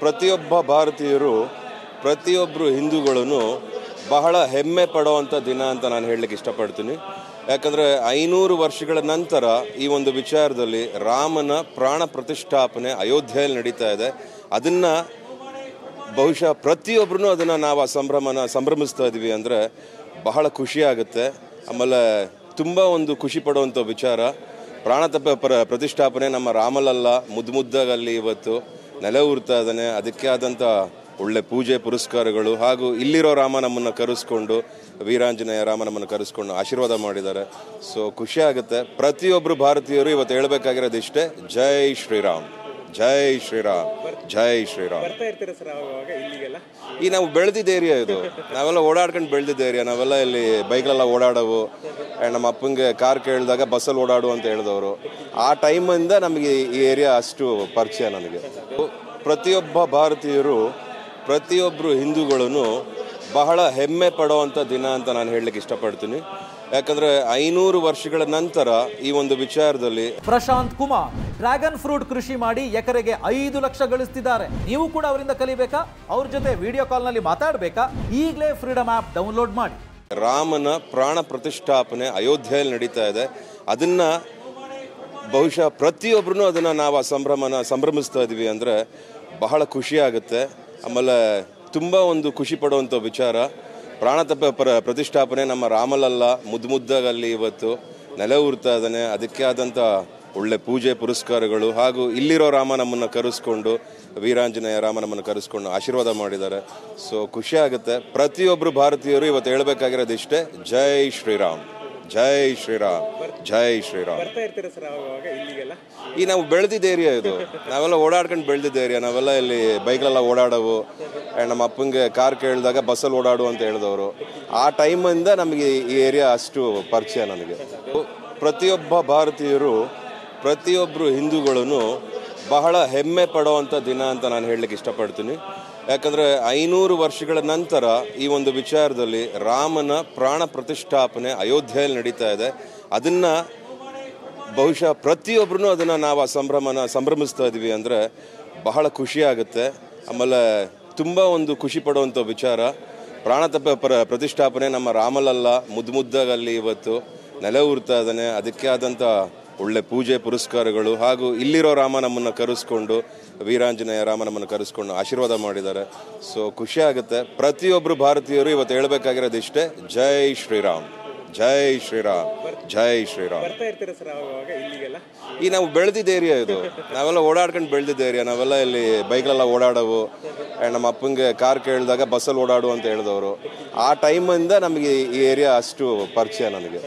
ಪ್ರತಿಯೊಬ್ಬ ಭಾರತೀಯರು ಪ್ರತಿಯೊಬ್ಬರು ಹಿಂದೂಗಳನ್ನು ಬಹಳ ಹೆಮ್ಮೆ ಪಡುವಂಥ ದಿನ ಅಂತ ನಾನು ಹೇಳಲಿಕ್ಕೆ ಇಷ್ಟಪಡ್ತೀನಿ. ಯಾಕಂದರೆ 500 ವರ್ಷಗಳ ನಂತರ ಈ ಒಂದು ವಿಚಾರದಲ್ಲಿ ರಾಮನ ಪ್ರಾಣ ಪ್ರತಿಷ್ಠಾಪನೆ ಅಯೋಧ್ಯೆಯಲ್ಲಿ ನಡೀತಾ ಇದೆ. ಅದನ್ನು ಬಹುಶಃ ಪ್ರತಿಯೊಬ್ಬರೂ ಅದನ್ನು ನಾವು ಸಂಭ್ರಮಿಸ್ತಾ ಇದ್ದೀವಿ ಅಂದರೆ ಬಹಳ ಖುಷಿಯಾಗುತ್ತೆ. ಆಮೇಲೆ ತುಂಬ ಒಂದು ಖುಷಿ ಪಡುವಂಥ ವಿಚಾರ. ಪ್ರಾಣ ಪ್ರತಿಷ್ಠಾಪನೆ ನಮ್ಮ ರಾಮಲಲ್ಲ, ಮುದ್ದಾಗಲ್ಲಿ ಇವತ್ತು ನೆಲೆ ಊರ್ತಾ ಇದ್ದಾನೆ. ಅದಕ್ಕೆ ಆದಂಥ ಒಳ್ಳೆ ಪೂಜೆ ಪುರಸ್ಕಾರಗಳು ಹಾಗೂ ಇಲ್ಲಿರೋ ರಾಮ ನಮ್ಮನ್ನು ಕರೆಸ್ಕೊಂಡು, ವೀರಾಂಜನೇಯ ರಾಮ ನಮ್ಮನ್ನು ಕರೆಸ್ಕೊಂಡು ಆಶೀರ್ವಾದ ಮಾಡಿದ್ದಾರೆ. ಸೊ ಖುಷಿ ಆಗುತ್ತೆ. ಪ್ರತಿಯೊಬ್ಬರು ಭಾರತೀಯರು ಇವತ್ತು ಹೇಳಬೇಕಾಗಿರೋದು ಇಷ್ಟೇ, ಜೈ ಶ್ರೀರಾಮ್, ಜೈ ಶ್ರೀರಾಮ್, ಜೈ ಶ್ರೀರಾಮ್. ಈ ನಾವು ಬೆಳೆದಿದ್ದ ಏರಿಯಾ ಇದು, ನಾವೆಲ್ಲ ಓಡಾಡ್ಕೊಂಡು ಬೆಳೆದಿದ್ದ ಏರಿಯಾ. ನಾವೆಲ್ಲ ಇಲ್ಲಿ ಬೈಕ್ಲೆಲ್ಲ ಓಡಾಡೋವು. ನಮ್ಮ ಅಪ್ಪಂಗೆ ಕಾರ್ ಕೇಳಿದಾಗ ಬಸ್ಸಲ್ಲಿ ಓಡಾಡು ಅಂತ ಹೇಳಿದವರು. ಆ ಟೈಮಿಂದ ನಮಗೆ ಈ ಏರಿಯಾ ಅಷ್ಟು ಪರಿಚಯ ನನಗೆ. ಪ್ರತಿಯೊಬ್ಬ ಭಾರತೀಯರು ಪ್ರತಿಯೊಬ್ಬರು ಹಿಂದೂಗಳನ್ನು ಬಹಳ ಹೆಮ್ಮೆ ಪಡುವಂಥ ದಿನ ಅಂತ ನಾನು ಹೇಳಲಿಕ್ಕೆ ಇಷ್ಟಪಡ್ತೀನಿ. ಯಾಕಂದರೆ 500 ವರ್ಷಗಳ ನಂತರ ಈ ಒಂದು ವಿಚಾರದಲ್ಲಿ ಪ್ರಶಾಂತ್ ಕುಮಾರ್ ಡ್ರ್ಯಾಗನ್ ಫ್ರೂಟ್ ಕೃಷಿ ಮಾಡಿ ಎಕರೆಗೆ 5 ಲಕ್ಷ ಗಳಿಸ್ತಿದ್ದಾರೆ. ನೀವು ಕೂಡ ಅವರಿಂದ ಕಲಿಬೇಕಾ? ಅವ್ರ ಜೊತೆ ವಿಡಿಯೋ ಕಾಲ್ನಲ್ಲಿ ಮಾತಾಡಬೇಕಾ? ಈಗಲೇ ಫ್ರೀಡಮ್ ಆ್ಯಪ್ ಡೌನ್ಲೋಡ್ ಮಾಡಿ. ರಾಮನ ಪ್ರಾಣ ಪ್ರತಿಷ್ಠಾಪನೆ ಅಯೋಧ್ಯೆಯಲ್ಲಿ ನಡೀತಾ ಇದೆ. ಅದನ್ನು ಬಹುಶಃ ಪ್ರತಿಯೊಬ್ಬರೂ ಅದನ್ನು ನಾವು ಸಂಭ್ರಮಿಸ್ತಾ ಇದ್ದೀವಿ ಅಂದರೆ ಬಹಳ ಖುಷಿಯಾಗುತ್ತೆ. ಆಮೇಲೆ ತುಂಬ ಒಂದು ಖುಷಿ ಪಡುವಂಥ ವಿಚಾರ. ಪ್ರಾಣ ಪ್ರತಿಷ್ಠಾಪನೆ ನಮ್ಮ ರಾಮಲಲ್ಲ, ಮುದ್ದಾಗಲ್ಲಿ ಇವತ್ತು ನೆಲೆ ಊರ್ತಾ ಇದ್ದಾನೆ. ಅದಕ್ಕೆ ಆದಂಥ ಒಳ್ಳೆ ಪೂಜೆ ಪುರಸ್ಕಾರಗಳು ಹಾಗೂ ಇಲ್ಲಿರೋ ರಾಮ ನಮ್ಮನ್ನು ಕರೆಸ್ಕೊಂಡು, ವೀರಾಂಜನೇಯ ರಾಮ ನಮ್ಮನ್ನು ಕರೆಸ್ಕೊಂಡು ಆಶೀರ್ವಾದ ಮಾಡಿದ್ದಾರೆ. ಸೊ ಖುಷಿ ಆಗುತ್ತೆ. ಪ್ರತಿಯೊಬ್ಬರು ಭಾರತೀಯರು ಇವತ್ತು ಹೇಳಬೇಕಾಗಿರೋದು ಇಷ್ಟೇ, ಜೈ ಶ್ರೀರಾಮ್, ಜೈ ಶ್ರೀರಾಮ್, ಜೈ ಶ್ರೀರಾಮ್. ಈ ನಾವು ಬೆಳೆದಿದ್ದ ಏರಿಯಾ ಇದು, ನಾವೆಲ್ಲ ಓಡಾಡ್ಕೊಂಡು ಬೆಳೆದಿದ್ದ ಏರಿಯಾ. ನಾವೆಲ್ಲ ಇಲ್ಲಿ ಬೈಕ್ಲೆಲ್ಲ ಓಡಾಡೋವು. ನಮ್ಮ ಅಪ್ಪಂಗೆ ಕಾರ್ ಕೇಳಿದಾಗ ಬಸ್ಸಲ್ಲಿ ಓಡಾಡು ಅಂತ ಹೇಳಿದವರು. ಆ ಟೈಮಿಂದ ನಮಗೆ ಈ ಏರಿಯಾ ಅಷ್ಟು ಪರಿಚಯ ನನಗೆ. ಪ್ರತಿಯೊಬ್ಬ ಭಾರತೀಯರು ಪ್ರತಿಯೊಬ್ಬರು ಹಿಂದೂಗಳನ್ನು ಬಹಳ ಹೆಮ್ಮೆ ಪಡುವಂಥ ದಿನ ಅಂತ ನಾನು ಹೇಳಲಿಕ್ಕೆ ಇಷ್ಟಪಡ್ತೀನಿ. ಯಾಕಂದರೆ 500 ವರ್ಷಗಳ ನಂತರ ಈ ಒಂದು ವಿಚಾರದಲ್ಲಿ ರಾಮನ ಪ್ರಾಣ ಪ್ರತಿಷ್ಠಾಪನೆ ಅಯೋಧ್ಯೆಯಲ್ಲಿ ನಡೀತಾ ಇದೆ. ಅದನ್ನು ಬಹುಶಃ ಪ್ರತಿಯೊಬ್ಬರೂ ಅದನ್ನು ನಾವು ಸಂಭ್ರಮಿಸ್ತಾ ಇದ್ದೀವಿ ಅಂದರೆ ಬಹಳ ಖುಷಿಯಾಗುತ್ತೆ. ಆಮೇಲೆ ತುಂಬ ಒಂದು ಖುಷಿ ಪಡುವಂಥ ವಿಚಾರ. ಪ್ರಾಣ ಪ್ರತಿಷ್ಠಾಪನೆ ನಮ್ಮ ರಾಮಲಲ್ಲ, ಮುದ್ದಾಗಲ್ಲಿ ಇವತ್ತು ನೆಲೆ ಊರ್ತಾ ಇದ್ದಾನೆ. ಅದಕ್ಕೆ ಆದಂಥ ಒಳ್ಳೆ ಪೂಜೆ ಪುರಸ್ಕಾರಗಳು ಹಾಗೂ ಇಲ್ಲಿರೋ ರಾಮ ನಮ್ಮನ್ನು ಕರೆಸ್ಕೊಂಡು, ವೀರಾಂಜನೇಯ ರಾಮ ನಮ್ಮನ್ನು ಕರೆಸ್ಕೊಂಡು ಆಶೀರ್ವಾದ ಮಾಡಿದ್ದಾರೆ. ಸೊ ಖುಷಿ ಆಗುತ್ತೆ. ಪ್ರತಿಯೊಬ್ಬರು ಭಾರತೀಯರು ಇವತ್ತು ಹೇಳಬೇಕಾಗಿರೋದು ಇಷ್ಟೇ, ಜೈ ಶ್ರೀರಾಮ್, ಜೈ ಶ್ರೀರಾಮ್, ಜೈ ಶ್ರೀರಾಮ್. ಈ ನಾವು ಬೆಳೆದಿದ್ದ ಏರಿಯಾ ಇದು, ನಾವೆಲ್ಲ ಓಡಾಡ್ಕೊಂಡು ಬೆಳೆದಿದ್ದ ಏರಿಯಾ. ನಾವೆಲ್ಲ ಇಲ್ಲಿ ಬೈಕ್ಲೆಲ್ಲ ಓಡಾಡೋವು. ನಮ್ಮ ಅಪ್ಪಂಗೆ ಕಾರ್ ಕೇಳಿದಾಗ ಬಸ್ಸಲ್ಲಿ ಓಡಾಡು ಅಂತ ಹೇಳಿದವರು. ಆ ಟೈಮಿಂದ ನಮಗೆ ಈ ಏರಿಯಾ ಅಷ್ಟು ಪರಿಚಯ ನನಗೆ.